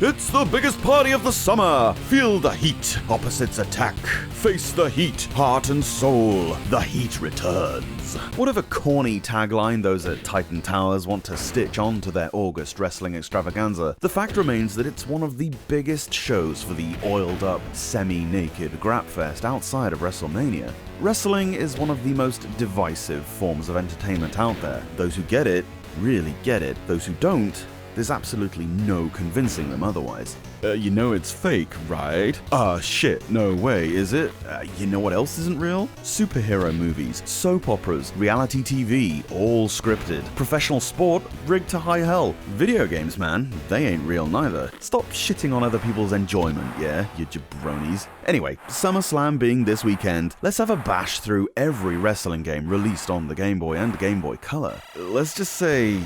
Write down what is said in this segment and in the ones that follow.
It's the biggest party of the summer! Feel the heat, opposites attack. Face the heat, heart and soul. The heat returns. Whatever corny tagline those at Titan Towers want to stitch onto their August wrestling extravaganza, the fact remains that it's one of the biggest shows for the oiled-up, semi-naked grapfest outside of WrestleMania. Wrestling is one of the most divisive forms of entertainment out there. Those who get it really get it. Those who don't, there's absolutely no convincing them otherwise. You know it's fake, right? Shit, no way, is it? You know what else isn't real? Superhero movies, soap operas, reality TV, all scripted. Professional sport, rigged to high hell. Video games, man, they ain't real neither. Stop shitting on other people's enjoyment, yeah, you jabronis. Anyway, SummerSlam being this weekend, let's have a bash through every wrestling game released on the Game Boy and Game Boy Color. Let's just say,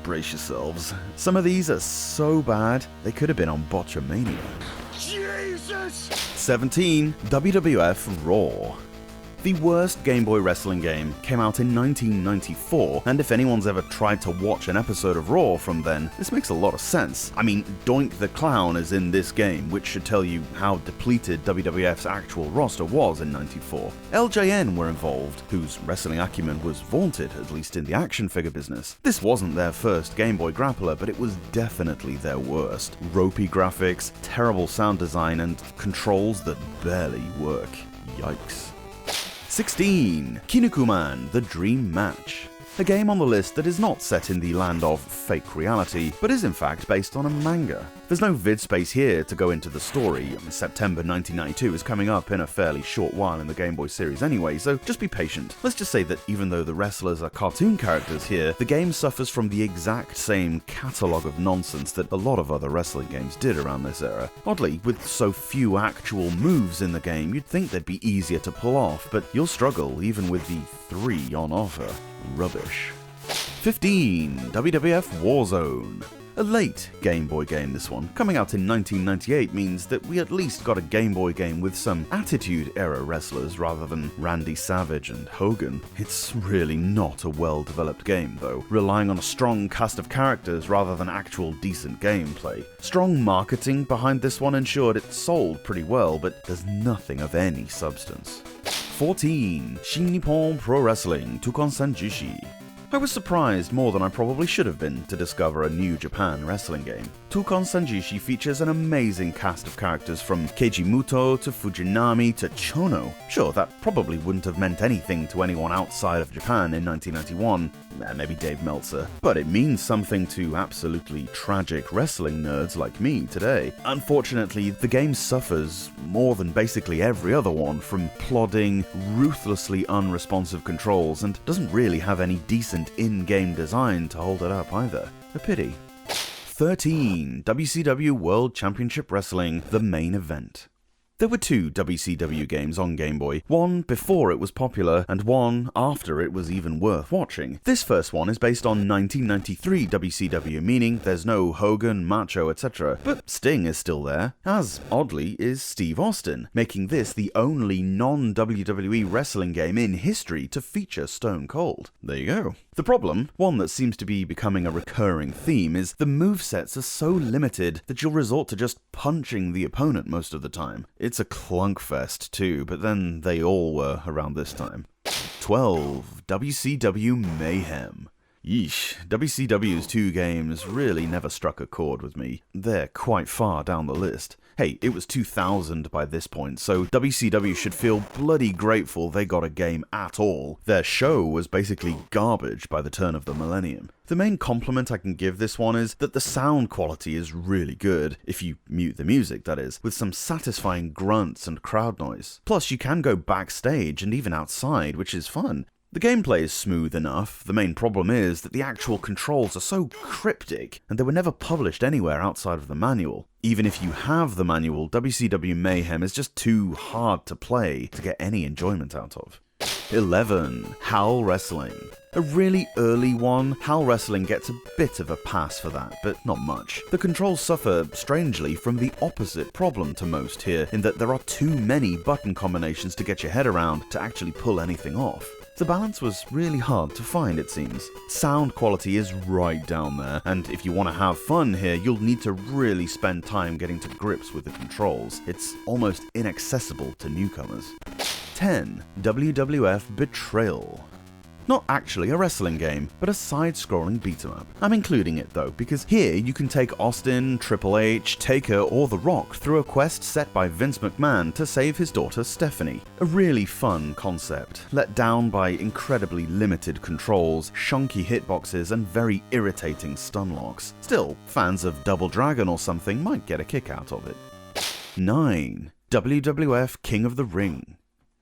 brace yourselves. Some of these are so bad, they could have been on Botchamania. Jesus! 17. WWF Raw. The worst Game Boy wrestling game came out in 1994, and if anyone's ever tried to watch an episode of Raw from then, this makes a lot of sense. I mean, Doink the Clown is in this game, which should tell you how depleted WWF's actual roster was in 94. LJN were involved, whose wrestling acumen was vaunted, at least in the action figure business. This wasn't their first Game Boy grappler, but it was definitely their worst. Ropey graphics, terrible sound design, and controls that barely work. Yikes. 16. Kinnikuman, The Dream Match. A game on the list that is not set in the land of fake reality, but is in fact based on a manga. There's no vid space here to go into the story. September 1992 is coming up in a fairly short while in the Game Boy series anyway, so just be patient. Let's just say that even though the wrestlers are cartoon characters here, the game suffers from the exact same catalogue of nonsense that a lot of other wrestling games did around this era. Oddly, with so few actual moves in the game, you'd think they'd be easier to pull off, but you'll struggle even with the 3 on offer. Rubbish. 15. WWF Warzone. A late Game Boy game, this one. Coming out in 1998 means that we at least got a Game Boy game with some Attitude-era wrestlers rather than Randy Savage and Hogan. It's really not a well-developed game, though, relying on a strong cast of characters rather than actual decent gameplay. Strong marketing behind this one ensured it sold pretty well, but there's nothing of any substance. 14. Shini Pro Wrestling Tukon Sanjushi. I was surprised more than I probably should have been to discover a New Japan wrestling game. Tukon Sanjushi features an amazing cast of characters from Keiji Muto to Fujinami to Chono. Sure, that probably wouldn't have meant anything to anyone outside of Japan in 1991, maybe Dave Meltzer, but it means something to absolutely tragic wrestling nerds like me today. Unfortunately, the game suffers more than basically every other one from plodding, ruthlessly unresponsive controls and doesn't really have any decent in-game design to hold it up either. A pity. 13. WCW World Championship Wrestling, The Main Event. There were 2 WCW games on Game Boy, one before it was popular, and one after it was even worth watching. This first one is based on 1993 WCW, meaning there's no Hogan, Macho, etc. But Sting is still there, as, oddly, is Steve Austin, making this the only non-WWE wrestling game in history to feature Stone Cold. There you go. The problem, one that seems to be becoming a recurring theme, is the movesets are so limited that you'll resort to just punching the opponent most of the time. It's a clunk fest too, but then they all were around this time. 12. WCW Mayhem. Yeesh, WCW's 2 games really never struck a chord with me. They're quite far down the list. Hey, it was 2000 by this point, so WCW should feel bloody grateful they got a game at all. Their show was basically garbage by the turn of the millennium. The main compliment I can give this one is that the sound quality is really good, if you mute the music that is, with some satisfying grunts and crowd noise. Plus you can go backstage and even outside, which is fun. The gameplay is smooth enough, the main problem is that the actual controls are so cryptic, and they were never published anywhere outside of the manual. Even if you have the manual, WCW Mayhem is just too hard to play to get any enjoyment out of. 11. HAL Wrestling. A really early one, HAL Wrestling gets a bit of a pass for that, but not much. The controls suffer, strangely, from the opposite problem to most here, in that there are too many button combinations to get your head around to actually pull anything off. The balance was really hard to find, it seems. Sound quality is right down there, and if you want to have fun here, you'll need to really spend time getting to grips with the controls. It's almost inaccessible to newcomers. 10. WWF Betrayal. Not actually a wrestling game, but a side-scrolling beat-em-up. I'm including it though, because here you can take Austin, Triple H, Taker, or The Rock through a quest set by Vince McMahon to save his daughter Stephanie. A really fun concept, let down by incredibly limited controls, shonky hitboxes, and very irritating stun locks. Still, fans of Double Dragon or something might get a kick out of it. 9. WWF King of the Ring.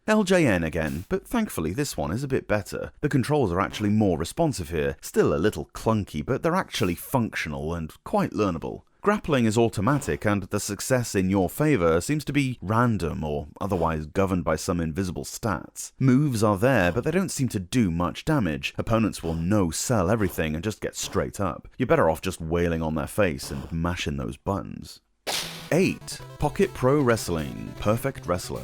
LJN again, but thankfully this one is a bit better. The controls are actually more responsive here, still a little clunky, but they're actually functional and quite learnable. Grappling is automatic, and the success in your favour seems to be random or otherwise governed by some invisible stats. Moves are there, but they don't seem to do much damage. Opponents will no-sell everything and just get straight up. You're better off just wailing on their face and mashing those buttons. 8. Pocket Pro Wrestling, Perfect Wrestler.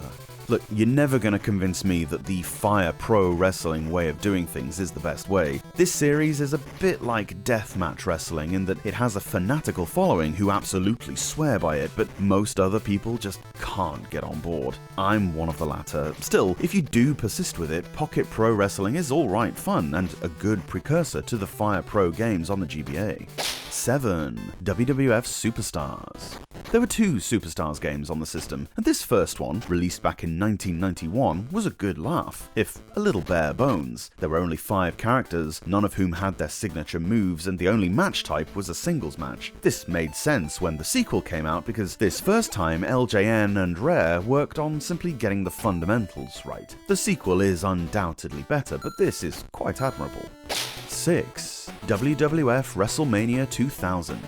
Look, you're never going to convince me that the Fire Pro Wrestling way of doing things is the best way. This series is a bit like deathmatch wrestling in that it has a fanatical following who absolutely swear by it, but most other people just can't get on board. I'm one of the latter. Still, if you do persist with it, Pocket Pro Wrestling is alright fun and a good precursor to the Fire Pro games on the GBA. 7. WWF Superstars. There were 2 Superstars games on the system, and this first one, released back in 1991, was a good laugh, if a little bare bones. There were only 5 characters, none of whom had their signature moves, and the only match type was a singles match. This made sense when the sequel came out because this first time LJN and Rare worked on simply getting the fundamentals right. The sequel is undoubtedly better, but this is quite admirable. 6. WWF Wrestlemania 2000.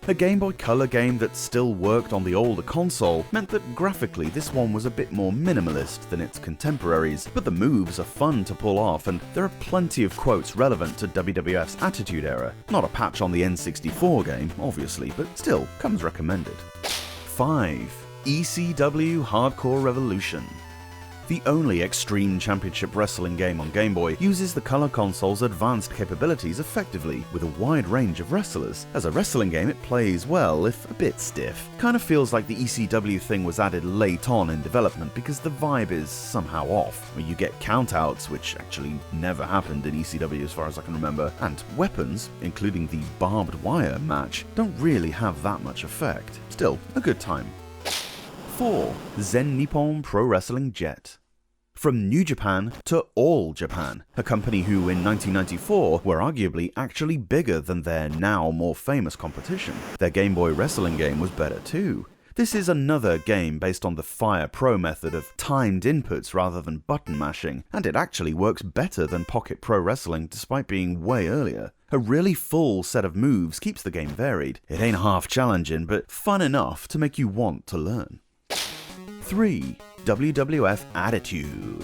A Game Boy Color game that still worked on the older console meant that graphically this one was a bit more minimalist than its contemporaries, but the moves are fun to pull off and there are plenty of quotes relevant to WWF's Attitude era. Not a patch on the N64 game, obviously, but still comes recommended. 5. ECW Hardcore Revolution. The only Extreme Championship Wrestling game on Game Boy uses the color console's advanced capabilities effectively, with a wide range of wrestlers. As a wrestling game, it plays well, if a bit stiff. Kinda feels like the ECW thing was added late on in development because the vibe is somehow off. You get countouts, which actually never happened in ECW as far as I can remember, and weapons, including the barbed wire match, don't really have that much effect. Still, a good time. 4. Zenon Pro Wrestling Jet. From New Japan to All Japan, a company who in 1994 were arguably actually bigger than their now more famous competition. Their Game Boy wrestling game was better too. This is another game based on the Fire Pro method of timed inputs rather than button mashing, and it actually works better than Pocket Pro Wrestling despite being way earlier. A really full set of moves keeps the game varied. It ain't half challenging, but fun enough to make you want to learn. 3. WWF Attitude.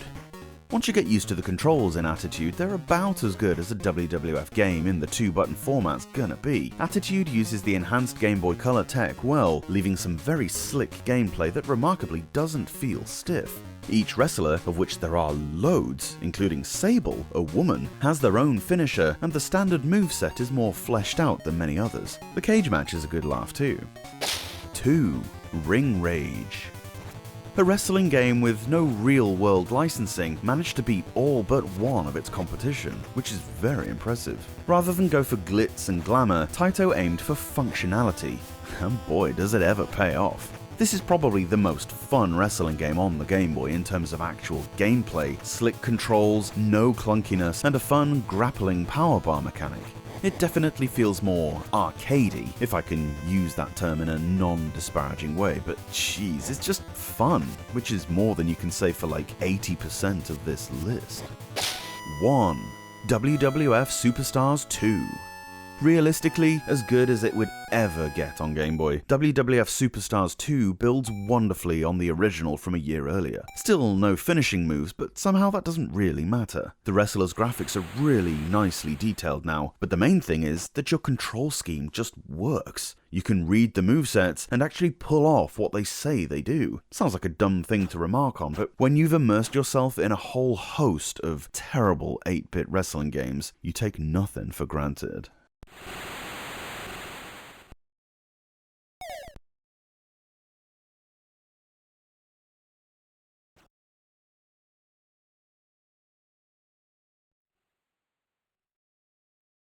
Once you get used to the controls in Attitude, they're about as good as a WWF game in the 2-button format's gonna be. Attitude uses the enhanced Game Boy Color tech well, leaving some very slick gameplay that remarkably doesn't feel stiff. Each wrestler, of which there are loads, including Sable, a woman, has their own finisher, and the standard moveset is more fleshed out than many others. The cage match is a good laugh too. 2. Ring Rage. A wrestling game with no real-world licensing managed to beat all but one of its competition, which is very impressive. Rather than go for glitz and glamour, Taito aimed for functionality, and boy does it ever pay off. This is probably the most fun wrestling game on the Game Boy in terms of actual gameplay, slick controls, no clunkiness, and a fun grappling power bar mechanic. It definitely feels more arcadey, if I can use that term in a non-disparaging way, but geez, it's just fun, which is more than you can say for like 80% of this list. 1. WWF Superstars 2. realistically as good as it would ever get on Game Boy. WWF Superstars 2 builds wonderfully on the original from a year earlier. Still no finishing moves, but somehow that doesn't really matter. The wrestlers' graphics are really nicely detailed now, but the main thing is that your control scheme just works. You can read the movesets and actually pull off what they say they do. Sounds like a dumb thing to remark on, but when you've immersed yourself in a whole host of terrible 8-bit wrestling games, you take nothing for granted.